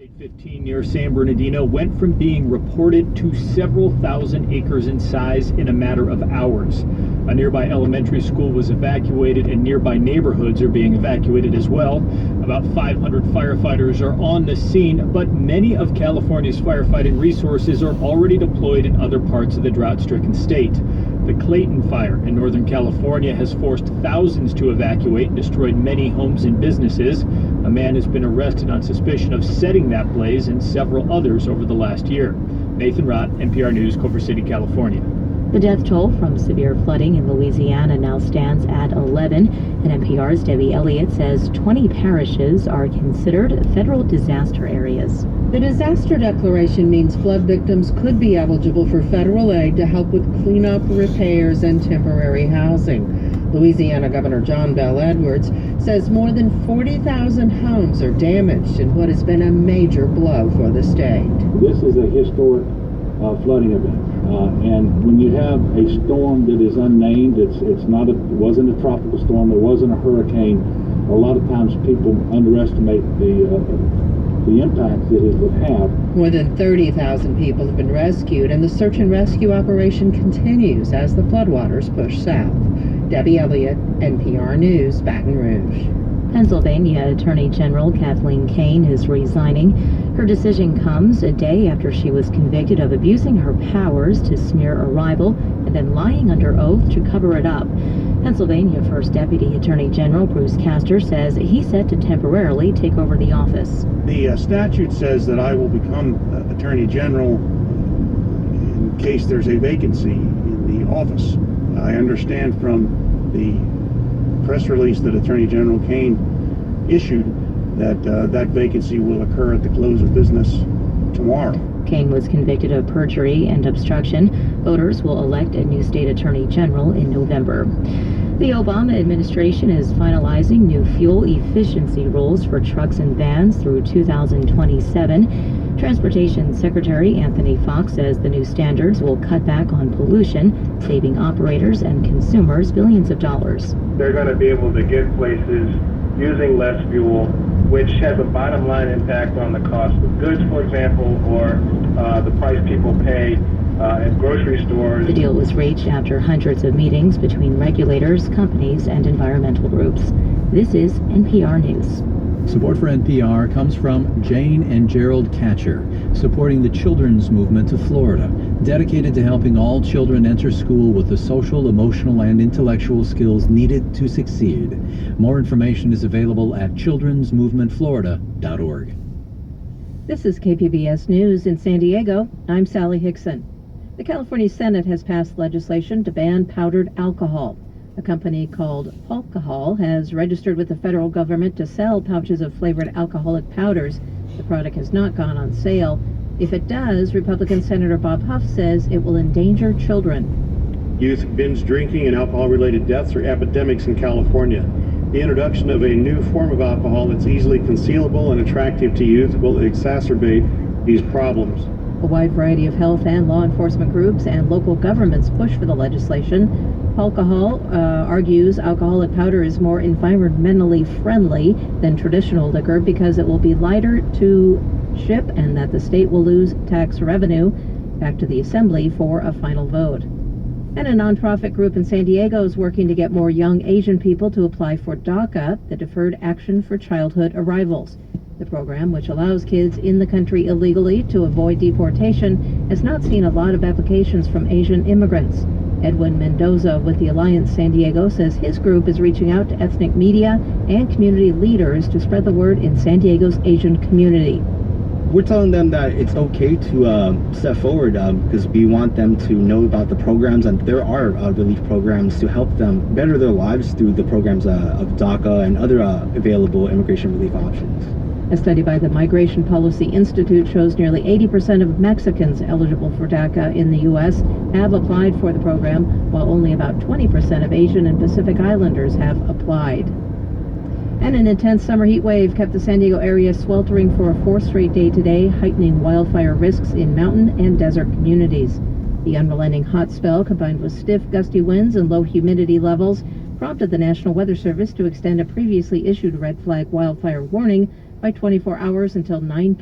Interstate 15 near San Bernardino went from being reported to several thousand acres in size in a matter of hours. A nearby elementary school was evacuated and nearby neighborhoods are being evacuated as well. About 500 firefighters are on the scene, but many of California's firefighting resources are already deployed in other parts of the drought-stricken state. The Clayton fire in Northern California has forced thousands to evacuate and destroyed many homes and businesses. A man has been arrested on suspicion of setting that blaze and several others over the last year. Nathan Rott, NPR News, Culver City, California. The death toll from severe flooding in Louisiana now stands at 11, and NPR's Debbie Elliott says 20 parishes are considered federal disaster areas. The disaster declaration means flood victims could be eligible for federal aid to help with cleanup, repairs, and temporary housing. Louisiana Governor John Bel Edwards says more than 40,000 homes are damaged in what has been a major blow for the state. This is a historic flooding event. And when you have a storm that is unnamed, it wasn't a tropical storm, it wasn't a hurricane, a lot of times people underestimate the impact that it would have. More than 30,000 people have been rescued, and the search and rescue operation continues as the floodwaters push south. Debbie Elliott, NPR News, Baton Rouge. Pennsylvania Attorney General Kathleen Kane is resigning. Her decision comes a day after she was convicted of abusing her powers to smear a rival and then lying under oath to cover it up. Pennsylvania First Deputy Attorney General Bruce Castor says he's set to temporarily take over the office. The statute says that I will become Attorney General in case there's a vacancy in the office. I understand from the press release that Attorney General Kane issued that that vacancy will occur at the close of business tomorrow. Kane was convicted of perjury and obstruction. Voters will elect a new state attorney general in November. The Obama administration is finalizing new fuel efficiency rules for trucks and vans through 2027. Transportation Secretary Anthony Foxx says the new standards will cut back on pollution, saving operators and consumers billions of dollars. They're going to be able to get places using less fuel, which has a bottom line impact on the cost of goods, for example, or the price people pay at grocery stores. The deal was reached after hundreds of meetings between regulators, companies, and environmental groups. This is NPR News. Support for NPR comes from Jane and Gerald Catcher, supporting the children's movement to Florida, dedicated to helping all children enter school with the social, emotional, and intellectual skills needed to succeed. More information is available at childrensmovementflorida.org. This is KPBS News in San Diego. I'm Sally Hickson. The California Senate has passed legislation to ban powdered alcohol. A company called Alcohol has registered with the federal government to sell pouches of flavored alcoholic powders. The product has not gone on sale. If it does, Republican Senator Bob Huff says it will endanger children. Youth binge drinking and alcohol-related deaths are epidemics in California. The introduction of a new form of alcohol that's easily concealable and attractive to youth will exacerbate these problems. A wide variety of health and law enforcement groups and local governments push for the legislation. Alcohol argues alcoholic powder is more environmentally friendly than traditional liquor because it will be lighter to ship and that the state will lose tax revenue. Back to the Assembly for a final vote. And a nonprofit group in San Diego is working to get more young Asian people to apply for DACA, the Deferred Action for Childhood Arrivals. The program, which allows kids in the country illegally to avoid deportation, has not seen a lot of applications from Asian immigrants. Edwin Mendoza with the Alliance San Diego says his group is reaching out to ethnic media and community leaders to spread the word in San Diego's Asian community. We're telling them that it's okay to step forward because we want them to know about the programs, and there are relief programs to help them better their lives through the programs of DACA and other available immigration relief options. A study by the Migration Policy Institute shows nearly 80% of Mexicans eligible for DACA in the U.S. have applied for the program, while only about 20% of Asian and Pacific Islanders have applied. And an intense summer heat wave kept the San Diego area sweltering for a fourth straight day today, heightening wildfire risks in mountain and desert communities. The unrelenting hot spell, combined with stiff, gusty winds and low humidity levels, prompted the National Weather Service to extend a previously issued red flag wildfire warning by 24 hours until 9 p.m.